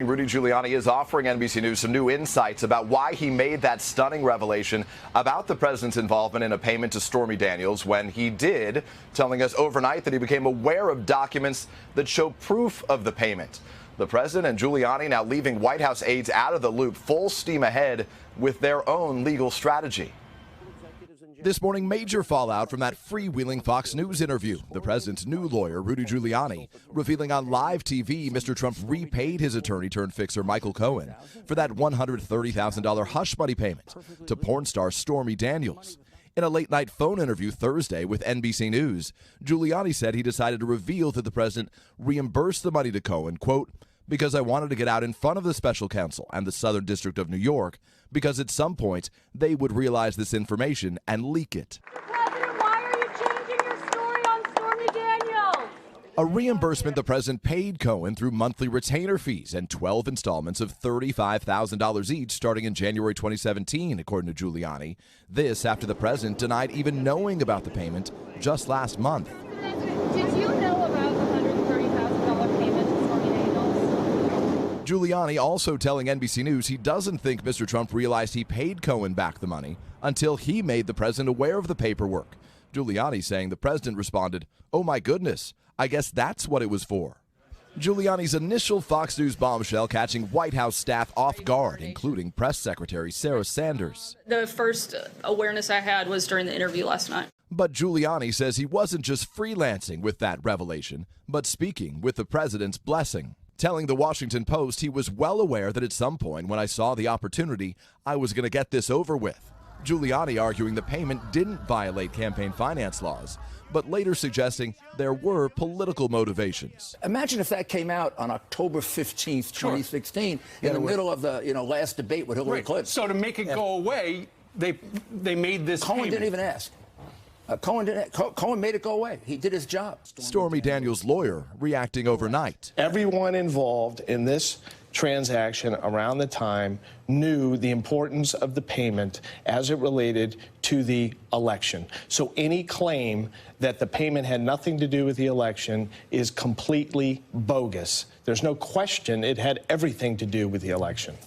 Rudy Giuliani is offering NBC News some new insights about why he made that stunning revelation about the president's involvement in a payment to Stormy Daniels when he did, telling us overnight that he became aware of documents that show proof of the payment. The president and Giuliani now leaving White House aides out of the loop, full steam ahead with their own legal strategy. This morning, major fallout from that freewheeling Fox News interview. The president's new lawyer, Rudy Giuliani, revealing on live TV Mr. Trump repaid his attorney-turned-fixer Michael Cohen for that $130,000 hush money payment to porn star Stormy Daniels. In a late-night phone interview Thursday with NBC News, Giuliani said he decided to reveal that the president reimbursed the money to Cohen, quote, because I wanted to get out in front of the special counsel and the Southern District of New York, because at some point they would realize this information and leak it. President, why are you changing your story on Stormy Daniels? A reimbursement the president paid Cohen through monthly retainer fees and 12 installments of $35,000 each starting in January 2017, according to Giuliani. This after the president denied even knowing about the payment just last month. Did you know about the $130,000 payment to Stormy Daniels? Giuliani also telling NBC News he doesn't think Mr. Trump realized he paid Cohen back the money until he made the president aware of the paperwork. Giuliani saying the president responded, "Oh my goodness, I guess that's what it was for." Giuliani's initial Fox News bombshell catching White House staff off guard, including Press Secretary Sarah Sanders. The first awareness I had was during the interview last night. But Giuliani says he wasn't just freelancing with that revelation, but speaking with the president's blessing. Telling the Washington Post he was well aware that at some point when I saw the opportunity, I was going to get this over with. Giuliani arguing the payment didn't violate campaign finance laws, but later suggesting there were political motivations. Imagine if that came out on October 15th, 2016, in the middle of the last debate with Hillary Clinton. So to make it go away, they made this Cohen payment. didn't even ask. Cohen made it go away. He did his job. Stormy Daniels' lawyer reacting overnight. Everyone involved in this transaction around the time knew the importance of the payment as it related to the election. So any claim that the payment had nothing to do with the election is completely bogus. There's no question it had everything to do with the election.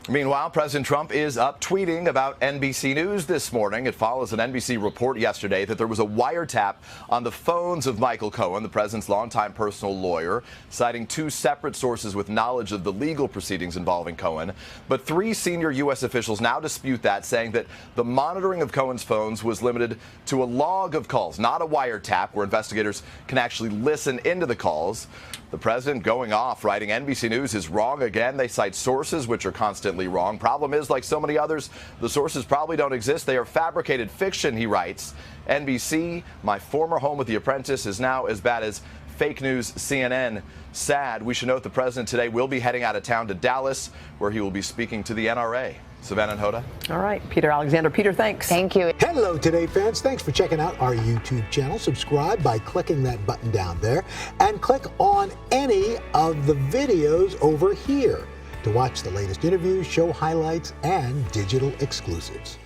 Meanwhile, President Trump is up tweeting about NBC News this morning. It follows an NBC report yesterday that there was a wiretap on the phones of Michael Cohen, the president's longtime personal lawyer, citing two separate sources with knowledge of the legal proceedings involving Cohen. But three senior U.S. officials now dispute that, saying that the monitoring of Cohen's phones was limited to a log of calls, not a wiretap where investigators can actually listen into the calls. The president going off, writing NBC News is wrong again. They cite sources which are constantly wrong. Problem is, like so many others, the sources probably don't exist. They are fabricated fiction, he writes. NBC, my former home with The Apprentice, is now as bad as fake news CNN. Sad. We should note the president today will be heading out of town to Dallas, where he will be speaking to the NRA. Savannah and Hoda. All right, Peter Alexander. Peter, thanks. Thank you. Hello, Today fans. Thanks for checking out our YouTube channel. Subscribe by clicking that button down there and click on any of the videos over here to watch the latest interviews, show highlights, and digital exclusives.